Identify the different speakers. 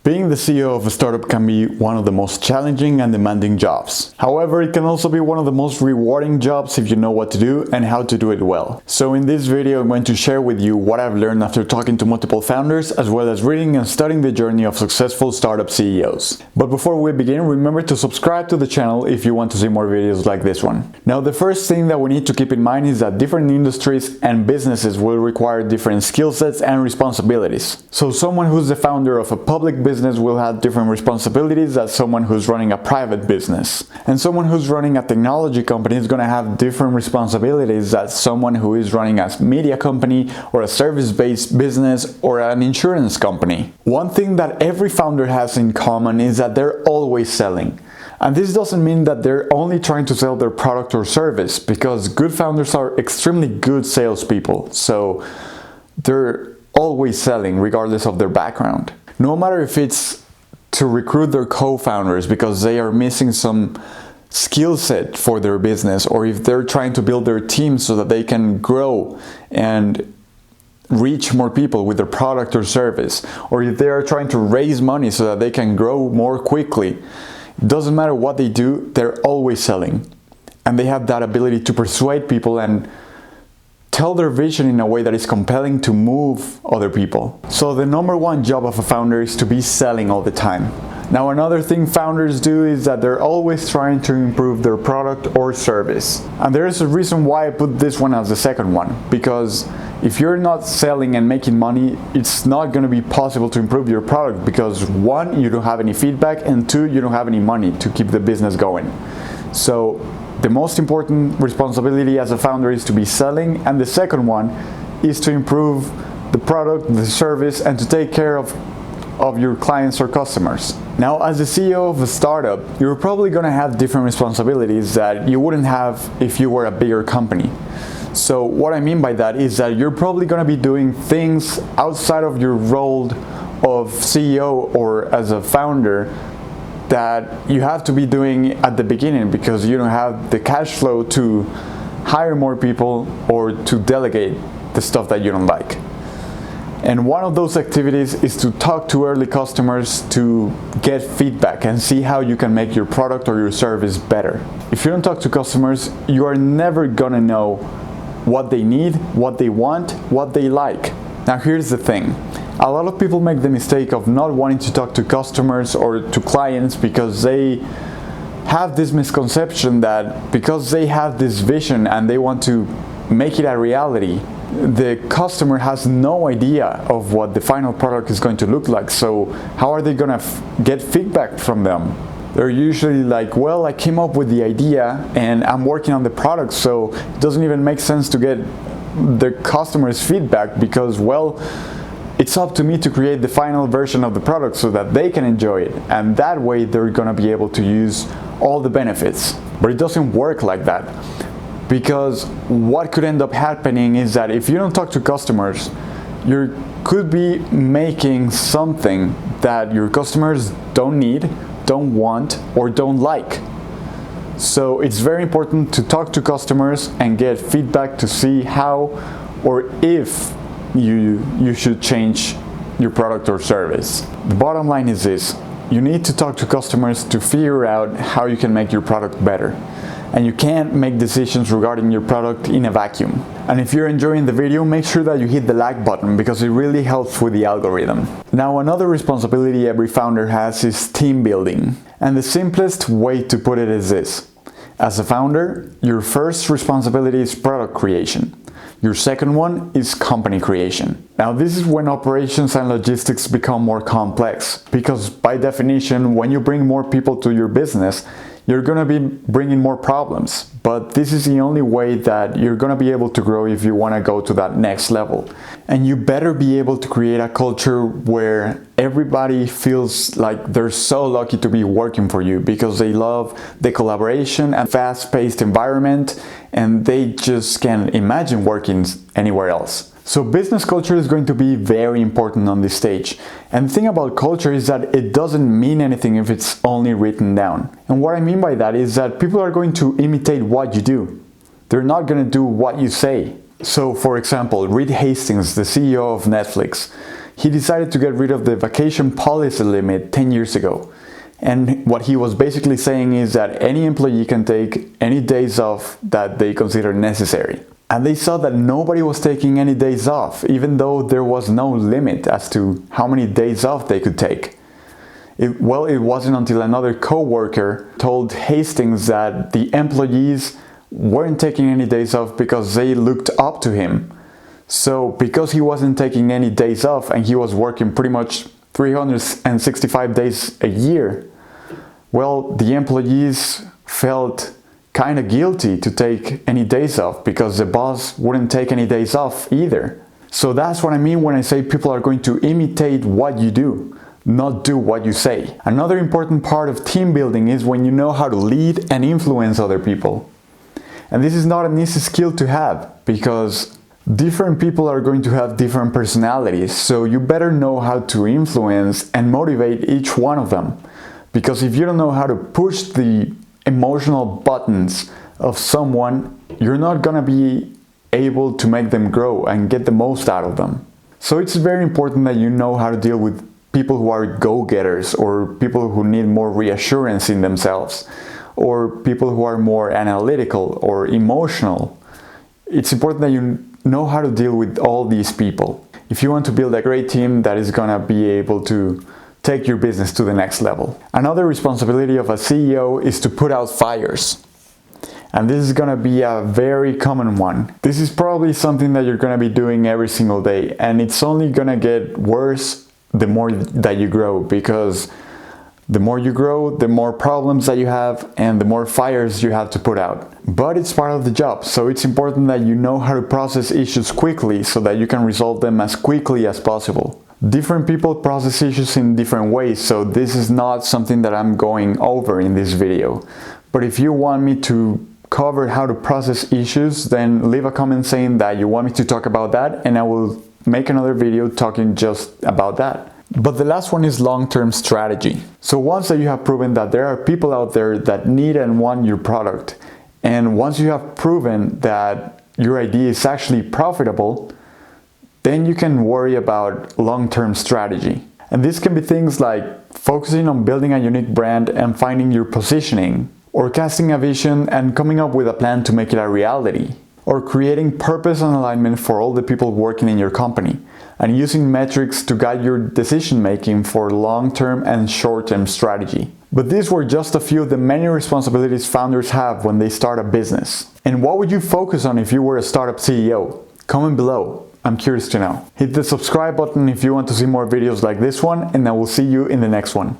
Speaker 1: Being the CEO of a startup can be one of the most challenging and demanding jobs. However, it can also be one of the most rewarding jobs if you know what to do and how to do it well. So in this video, I'm going to share with you what I've learned after talking to multiple founders, as well as reading and studying the journey of successful startup CEOs. But before we begin, remember to subscribe to the channel if you want to see more videos like this one. Now, the first thing that we need to keep in mind is that different industries and businesses will require different skill sets and responsibilities. So someone who's the founder of a public business will have different responsibilities than someone who's running a private business. And someone who's running a technology company is going to have different responsibilities than someone who is running a media company or a service-based business or an insurance company. One thing that every founder has in common is that they're always selling. And this doesn't mean that they're only trying to sell their product or service, because good founders are extremely good salespeople. So they're always selling regardless of their background. No matter if it's to recruit their co-founders because they are missing some skill set for their business, or if they're trying to build their team so that they can grow and reach more people with their product or service, or if they are trying to raise money so that they can grow more quickly. It doesn't matter what they do, they're always selling. And they have that ability to persuade people and tell their vision in a way that is compelling to move other people. So the number one job of a founder is to be selling all the time. Now, another thing founders do is that they're always trying to improve their product or service. And there is a reason why I put this one as the second one, because if you're not selling and making money, it's not going to be possible to improve your product, because one, you don't have any feedback, and two, you don't have any money to keep the business going. So the most important responsibility as a founder is to be selling, and the second one is to improve the product, the service, and to take care of your clients or customers. Now, as the CEO of a startup, you're probably going to have different responsibilities that you wouldn't have if you were a bigger company. So what I mean by that is that you're probably going to be doing things outside of your role of CEO or as a founder that you have to be doing at the beginning, because you don't have the cash flow to hire more people or to delegate the stuff that you don't like. And one of those activities is to talk to early customers to get feedback and see how you can make your product or your service better. If you don't talk to customers, you are never gonna know what they need, what they want, what they like. Now, here's the thing. A lot of people make the mistake of not wanting to talk to customers or to clients because they have this misconception that because they have this vision and they want to make it a reality, the customer has no idea of what the final product is going to look like. So how are they going to get feedback from them? They're usually like, well, I came up with the idea and I'm working on the product, so it doesn't even make sense to get the customer's feedback because, well, it's up to me to create the final version of the product so that they can enjoy it, and that way they're gonna be able to use all the benefits. But it doesn't work like that, because what could end up happening is that if you don't talk to customers, you could be making something that your customers don't need, don't want, or don't like. So it's very important to talk to customers and get feedback to see how or if you should change your product or service. The bottom line is this: you need to talk to customers to figure out how you can make your product better. And you can't make decisions regarding your product in a vacuum. And if you're enjoying the video, make sure that you hit the like button, because it really helps with the algorithm. Now, another responsibility every founder has is team building. And the simplest way to put it is this: as a founder, your first responsibility is product creation. Your second one is company creation. Now, this is when operations and logistics become more complex, because by definition, when you bring more people to your business, you're going to be bringing more problems. But this is the only way that you're going to be able to grow if you want to go to that next level. And you better be able to create a culture where everybody feels like they're so lucky to be working for you, because they love the collaboration and fast-paced environment, and they just can't imagine working anywhere else. So business culture is going to be very important on this stage. And the thing about culture is that it doesn't mean anything if it's only written down. And what I mean by that is that people are going to imitate what you do. They're not going to do what you say. So for example, Reed Hastings, the CEO of Netflix, He decided to get rid of the vacation policy limit 10 years ago. And what he was basically saying is that any employee can take any days off that they consider necessary. And they saw that nobody was taking any days off, even though there was no limit as to how many days off they could take. It wasn't until another co-worker told Hastings that the employees weren't taking any days off because they looked up to him. So because he wasn't taking any days off and he was working pretty much 365 days a year, well, the employees felt kind of guilty to take any days off because the boss wouldn't take any days off either. So that's what I mean when I say people are going to imitate what you do, not do what you say. Another important part of team building is when you know how to lead and influence other people. And this is not an easy skill to have because different people are going to have different personalities, so you better know how to influence and motivate each one of them. Because if you don't know how to push the emotional buttons of someone, you're not gonna be able to make them grow and get the most out of them. So it's very important that you know how to deal with people who are go-getters, or people who need more reassurance in themselves, or people who are more analytical or emotional. It's important that you know how to deal with all these people if you want to build a great team that is gonna be able to take your business to the next level. Another responsibility of a CEO is to put out fires. And this is gonna be a very common one. This is probably something that you're gonna be doing every single day, and it's only gonna get worse the more that you grow, because the more you grow, the more problems that you have and the more fires you have to put out. But it's part of the job, so it's important that you know how to process issues quickly so that you can resolve them as quickly as possible. Different people process issues in different ways, so this is not something that I'm going over in this video. But if you want me to cover how to process issues, then leave a comment saying that you want me to talk about that, and I will make another video talking just about that. But the last one is long-term strategy. So once that you have proven that there are people out there that need and want your product, and once you have proven that your idea is actually profitable, then you can worry about long-term strategy. And this can be things like focusing on building a unique brand and finding your positioning, or casting a vision and coming up with a plan to make it a reality, or creating purpose and alignment for all the people working in your company, and using metrics to guide your decision-making for long-term and short-term strategy. But these were just a few of the many responsibilities founders have when they start a business. And what would you focus on if you were a startup CEO? Comment below. I'm curious to know. Hit the subscribe button if you want to see more videos like this one, and I will see you in the next one.